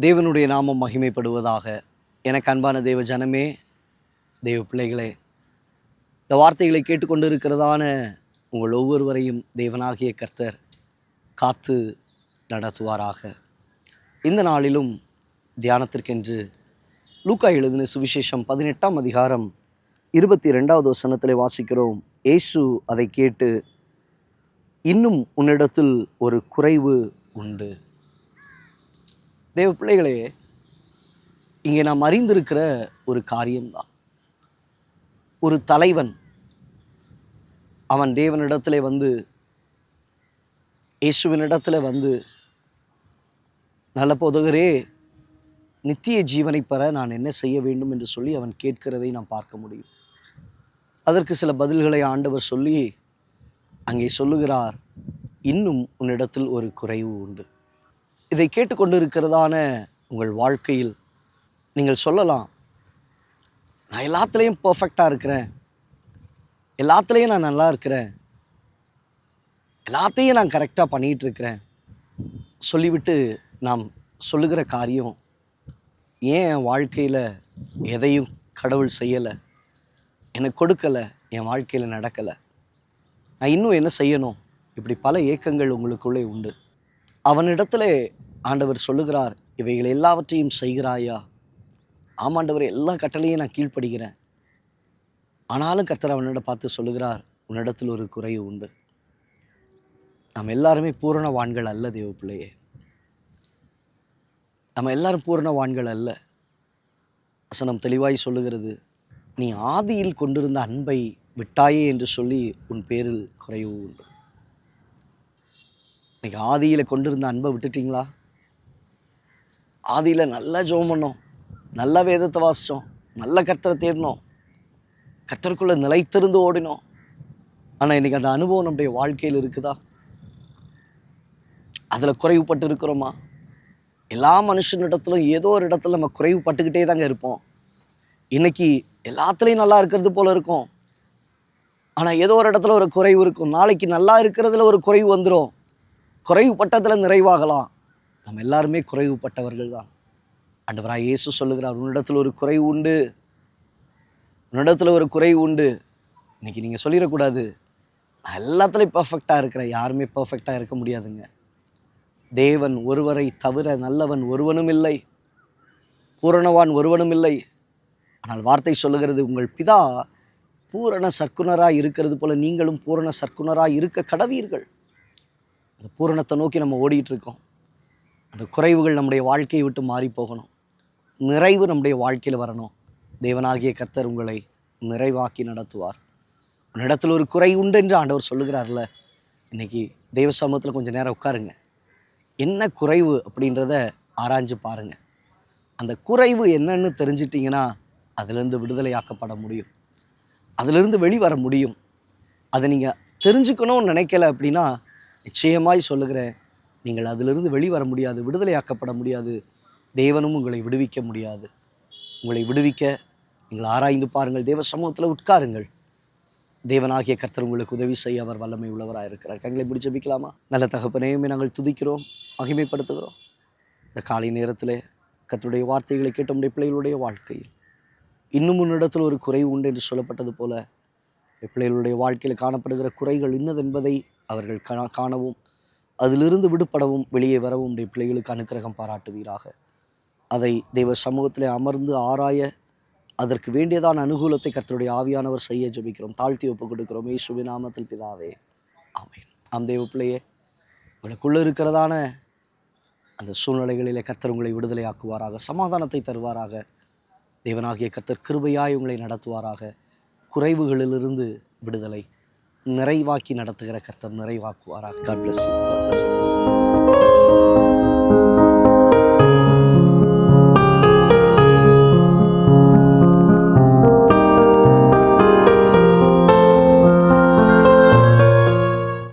தேவனுடைய நாமம் மகிமைப்படுவதாக. எனக்கு அன்பான தேவ ஜனமே, தேவ பிள்ளைகளே, இந்த வார்த்தைகளை கேட்டுக்கொண்டு இருக்கிறதான உங்கள் ஒவ்வொருவரையும் தேவனாகிய கர்த்தர் காத்து நடத்துவாராக. இந்த நாளிலும் தியானத்திற்கென்று லூக்கா எழுதின சுவிசேஷம் 18ஆம் அதிகாரம் 22வது வசனத்தில் வாசிக்கிறோம். இயேசு அதை கேட்டு, இன்னும் உன்னிடத்தில் ஒரு குறைவு உண்டு. தேவ பிள்ளைகளே, இங்கே நாம் அறிந்திருக்கிற ஒரு காரியம்தான். ஒரு தலைவன் அவன் தேவனிடத்தில் வந்து, இயேசுவினிடத்தில் வந்து, நல்ல போதகரே, நித்திய ஜீவனை பெற நான் என்ன செய்ய வேண்டும் என்று சொல்லி அவன் கேட்கிறதை நாம் பார்க்க முடியும். அதற்கு சில பதில்களை ஆண்டவர் சொல்லி அங்கே சொல்லுகிறார், இன்னும் உன்னிடத்தில் ஒரு குறைவு உண்டு. இதை கேட்டுக்கொண்டு இருக்கிறதான உங்கள் வாழ்க்கையில் நீங்கள் சொல்லலாம், நான் எல்லாத்துலேயும் பர்ஃபெக்டாக இருக்கிறேன், எல்லாத்துலேயும் நான் நல்லா இருக்கிறேன், எல்லாத்தையும் நான் கரெக்டாக பண்ணிகிட்டு இருக்கிறேன் சொல்லிவிட்டு நாம் சொல்லுகிற காரியம், ஏன் என் வாழ்க்கையில் எதையும் கடவுள் செய்யலை, எனக்கு கொடுக்கலை, என் வாழ்க்கையில் நடக்கலை, நான் இன்னும் என்ன செய்யணும், இப்படி பல ஏக்கங்கள் உங்களுக்குள்ளே உண்டு. அவனிடத்துல ஆண்டவர் சொல்லுகிறார், இவைகள் எல்லாவற்றையும் செய்கிறாயா? ஆமாண்டவர், எல்லா கட்டளையும் நான் கீழ்ப்படுகிறேன். ஆனாலும் கர்த்தர் அவனிடம் பார்த்து சொல்லுகிறார், உன்னிடத்தில் ஒரு குறைவு உண்டு. நம்ம எல்லாருமே பூரணவான்கள் அல்ல தேவ பிள்ளையே, நம்ம எல்லாரும் பூரணவான்கள் அல்ல. வசனம் தெளிவாய் சொல்லுகிறது, நீ ஆதியில் கொண்டிருந்த அன்பை விட்டாயே என்று சொல்லி உன் பேரில் குறைவு உண்டு. இன்னைக்கு ஆதியில் கொண்டிருந்த அன்பை விட்டுட்டிங்களா? ஆதியில் நல்லா ஜெபம் பண்ணோம், நல்ல வேதத்தை வாசித்தோம், நல்ல கர்த்தரை தேடினோம், கர்த்தருக்குள்ளே நிலைத்திருந்து ஓடினோம். ஆனால் இன்றைக்கி அந்த அனுபவம் நம்முடைய வாழ்க்கையில் இருக்குதா? அதில் குறைவுபட்டு இருக்கிறோமா? எல்லா மனுஷனிடத்திலும் ஏதோ ஒரு இடத்துல நம்ம குறைவுபட்டுக்கிட்டே தாங்க இருப்போம். இன்றைக்கி எல்லாத்துலேயும் நல்லா இருக்கிறது போல் இருக்கும், ஆனால் ஏதோ ஒரு இடத்துல ஒரு குறைவு இருக்கும். நாளைக்கு நல்லா இருக்கிறதுல ஒரு குறைவு வந்துடும், குறைவுபட்டதில் நிறைவாகலாம். நம்ம எல்லாருமே குறைவுபட்டவர்கள் தான். ஆண்டவராய் இயேசு சொல்லுகிறார், உன்னிடத்தில் ஒரு குறைவு உண்டு, உன்னிடத்தில் ஒரு குறைவு உண்டு. இன்றைக்கி நீங்கள் சொல்லிடக்கூடாது, நான் எல்லாத்துலேயும் பர்ஃபெக்டாக இருக்கிறேன். யாருமே பர்ஃபெக்டாக இருக்க முடியாதுங்க. தேவன் ஒருவரை தவிர நல்லவன் ஒருவனும் இல்லை, பூரணவான் ஒருவனும் இல்லை. ஆனால் வார்த்தை சொல்லுகிறது, உங்கள் பிதா பூரண சற்குணராக இருக்கிறது போல நீங்களும் பூரண சற்குணராக இருக்க கடவீர்கள். அந்த பூரணத்தை நோக்கி நம்ம ஓடிட்டு இருக்கோம். அந்த குறைவுகள் நம்முடைய வாழ்க்கையை விட்டு மாறி போகணும், நிறைவு நம்முடைய வாழ்க்கையில் வரணும். தேவனாகிய கர்த்தர் உங்களை நிறைவாக்கி நடத்துவார். உன்னிடத்தில் ஒரு குறை உண்டு என்று ஆண்டவர் சொல்லுகிறார்ல. இன்றைக்கி தெய்வ சமூகத்தில் கொஞ்சம் நேரம் உட்காருங்க, என்ன குறைவு அப்படின்றத ஆராய்ஞ்சு பாருங்கள். அந்த குறைவு என்னன்னு தெரிஞ்சிட்டிங்கன்னா அதிலிருந்து விடுதலையாக்கப்பட முடியும், அதிலிருந்து வெளிவர முடியும். அதை நீங்கள் தெரிஞ்சுக்கணும்னு நினைக்கல அப்படின்னா நிச்சயமாய் சொல்லுகிறேன், நீங்கள் அதிலிருந்து வெளிவர முடியாது, விடுதலையாக்கப்பட முடியாது, தேவனும் உங்களை விடுவிக்க முடியாது. உங்களை விடுவிக்க நீங்கள் ஆராய்ந்து பாருங்கள், தேவ சமூகத்தில் உட்காருங்கள். தேவனாகிய கர்த்தர் உங்களுக்கு உதவி செய்ய அவர் வல்லமை உள்ளவராக இருக்கிறார். கண்களை பிடிச்சு ஜெபிக்கலாமா? நல்ல தகப்பனையுமே நாங்கள் துதிக்கிறோம், மகிமைப்படுத்துகிறோம். இந்த காலை நேரத்தில் கர்த்தருடைய வார்த்தைகளை கேட்ட நம்முடைய பிள்ளைகளுடைய வாழ்க்கையில் இன்னும் முன்னிடத்தில் ஒரு குறைவு உண்டு என்று சொல்லப்பட்டது போல, பிள்ளைகளுடைய வாழ்க்கையில் காணப்படுகிற குறைகள் இன்னதென்பதை அவர்கள் காணவும், அதிலிருந்து விடுபடவும், வெளியே வரவும் உடைய பிள்ளைகளுக்கு அனுக்கிரகம் பாராட்டுவீராக. அதை தெய்வ சமூகத்தில் அமர்ந்து ஆராய அதற்கு வேண்டியதான அனுகூலத்தை கர்த்தருடைய ஆவியானவர் செய்ய ஜெபிக்கிறோம், தாழ்த்தி ஒப்பு கொடுக்கிறோம் இயேசுவின் நாமத்தில் பிதாவே, ஆமென். தெய்வ பிள்ளையே, உங்களுக்குள்ளே இருக்கிறதான அந்த சூழ்நிலைகளிலே கர்த்தர் உங்களை விடுதலையாக்குவாராக, சமாதானத்தை தருவாராக. தேவனாகிய கர்த்தர் கிருபையாய் உங்களை நடத்துவாராக. குறைவுகளிலிருந்து விடுதலை, நிறைவாக்கி நடத்துகிற கர்த்தர் நிறைவாக்குவாராக. God bless you. God bless you.